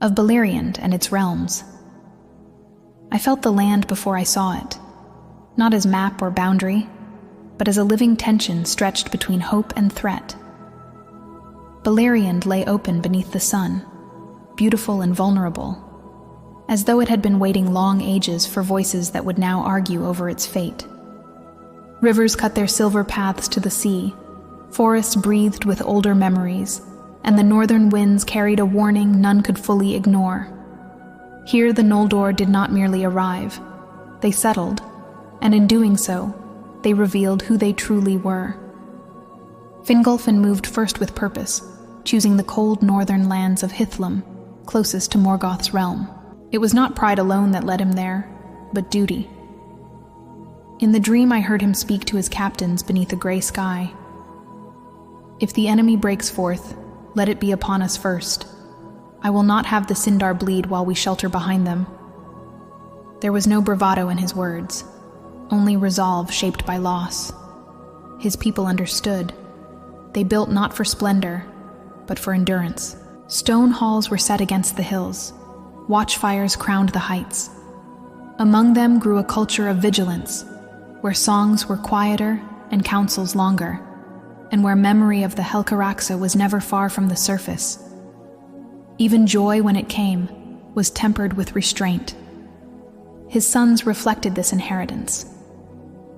of Beleriand and its realms. I felt the land before I saw it, not as map or boundary, but as a living tension stretched between hope and threat. Beleriand lay open beneath the sun, beautiful and vulnerable, as though it had been waiting long ages for voices that would now argue over its fate. Rivers cut their silver paths to the sea, forests breathed with older memories, and the northern winds carried a warning none could fully ignore. Here the Noldor did not merely arrive, they settled, and in doing so, they revealed who they truly were. Fingolfin moved first with purpose, choosing the cold northern lands of Hithlum, closest to Morgoth's realm. It was not pride alone that led him there, but duty. In the dream I heard him speak to his captains beneath a gray sky. If the enemy breaks forth, let it be upon us first. I will not have the Sindar bleed while we shelter behind them. There was no bravado in his words, only resolve shaped by loss. His people understood. They built not for splendor, but for endurance. Stone halls were set against the hills. Watchfires crowned the heights. Among them grew a culture of vigilance, where songs were quieter and counsels longer, and where memory of the Helcaraxa was never far from the surface. Even joy, when it came, was tempered with restraint. His sons reflected this inheritance.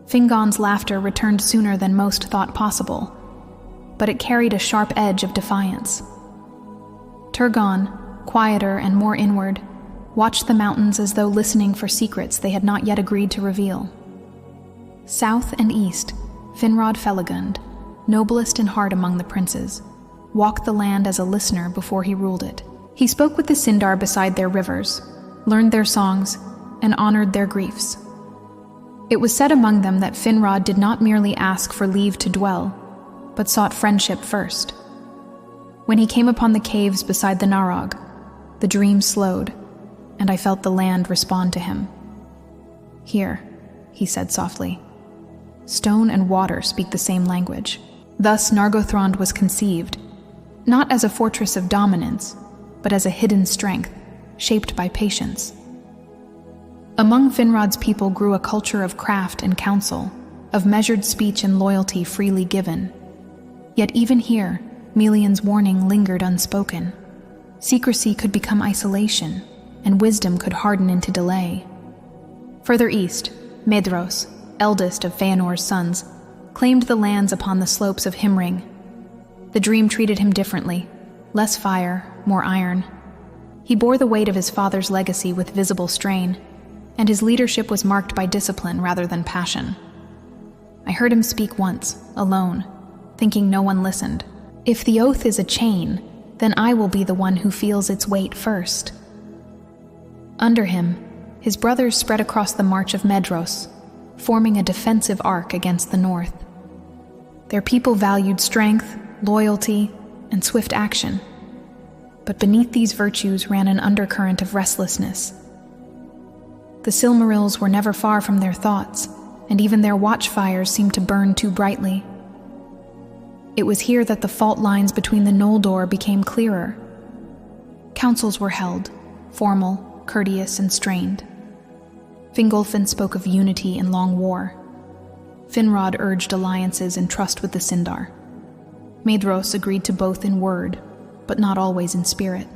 Fingon's laughter returned sooner than most thought possible, but it carried a sharp edge of defiance. Turgon, quieter and more inward, watched the mountains as though listening for secrets they had not yet agreed to reveal. South and east, Finrod Felagund, noblest in heart among the princes, walked the land as a listener before he ruled it. He spoke with the Sindar beside their rivers, learned their songs, and honored their griefs. It was said among them that Finrod did not merely ask for leave to dwell, but sought friendship first. When he came upon the caves beside the Narog, the dream slowed, and I felt the land respond to him. "Here," he said softly. "Stone and water speak the same language." Thus Nargothrond was conceived, not as a fortress of dominance, but as a hidden strength, shaped by patience. Among Finrod's people grew a culture of craft and counsel, of measured speech and loyalty freely given. Yet even here, Melion's warning lingered unspoken. Secrecy could become isolation, and wisdom could harden into delay. Further east, Medros, eldest of Feanor's sons, claimed the lands upon the slopes of Himring. The dream treated him differently, less fire, more iron. He bore the weight of his father's legacy with visible strain, and his leadership was marked by discipline rather than passion. I heard him speak once, alone, thinking no one listened. "If the oath is a chain, then I will be the one who feels its weight first." Under him, his brothers spread across the march of Medros, forming a defensive arc against the north. Their people valued strength, loyalty, and swift action. But beneath these virtues ran an undercurrent of restlessness. The Silmarils were never far from their thoughts, and even their watchfires seemed to burn too brightly. It was here that the fault lines between the Noldor became clearer. Councils were held, formal, courteous, and strained. Fingolfin spoke of unity in long war. Finrod urged alliances and trust with the Sindar. Medros agreed to both in word, but not always in spirit.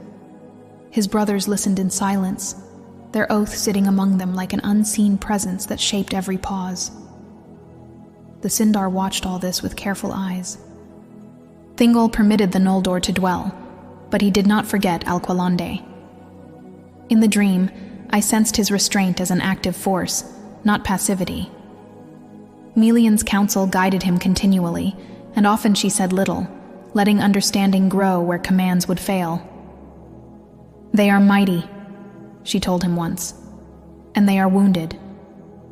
His brothers listened in silence, their oath sitting among them like an unseen presence that shaped every pause. The Sindar watched all this with careful eyes. Thingol permitted the Noldor to dwell, but he did not forget Alqualande. In the dream, I sensed his restraint as an active force, not passivity. Melion's counsel guided him continually, and often she said little, letting understanding grow where commands would fail. "They are mighty," she told him once, "and they are wounded.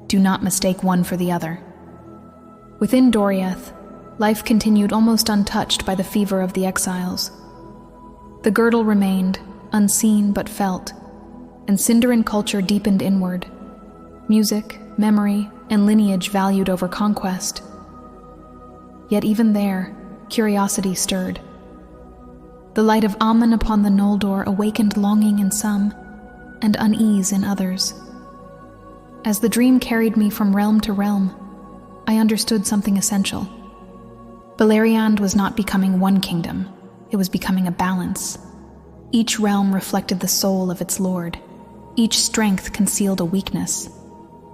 Do not mistake one for the other." Within Doriath, life continued almost untouched by the fever of the exiles. The girdle remained, unseen but felt, and Sindarin culture deepened inward. Music, memory, and lineage valued over conquest. Yet even there, curiosity stirred. The light of Amun upon the Noldor awakened longing in some, and unease in others. As the dream carried me from realm to realm, I understood something essential. Beleriand was not becoming one kingdom, it was becoming a balance. Each realm reflected the soul of its lord. Each strength concealed a weakness,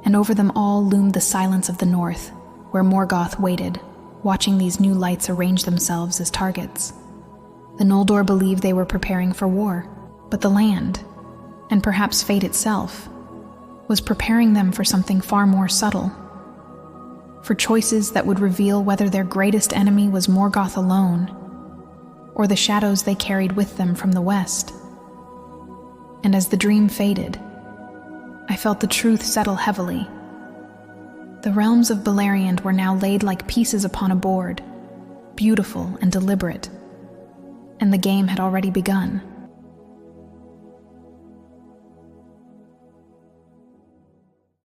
and over them all loomed the silence of the north, where Morgoth waited, watching these new lights arrange themselves as targets. The Noldor believed they were preparing for war, but the land, and perhaps fate itself, was preparing them for something far more subtle. For choices that would reveal whether their greatest enemy was Morgoth alone, or the shadows they carried with them from the west. And as the dream faded, I felt the truth settle heavily. The realms of Beleriand were now laid like pieces upon a board, beautiful and deliberate, and the game had already begun.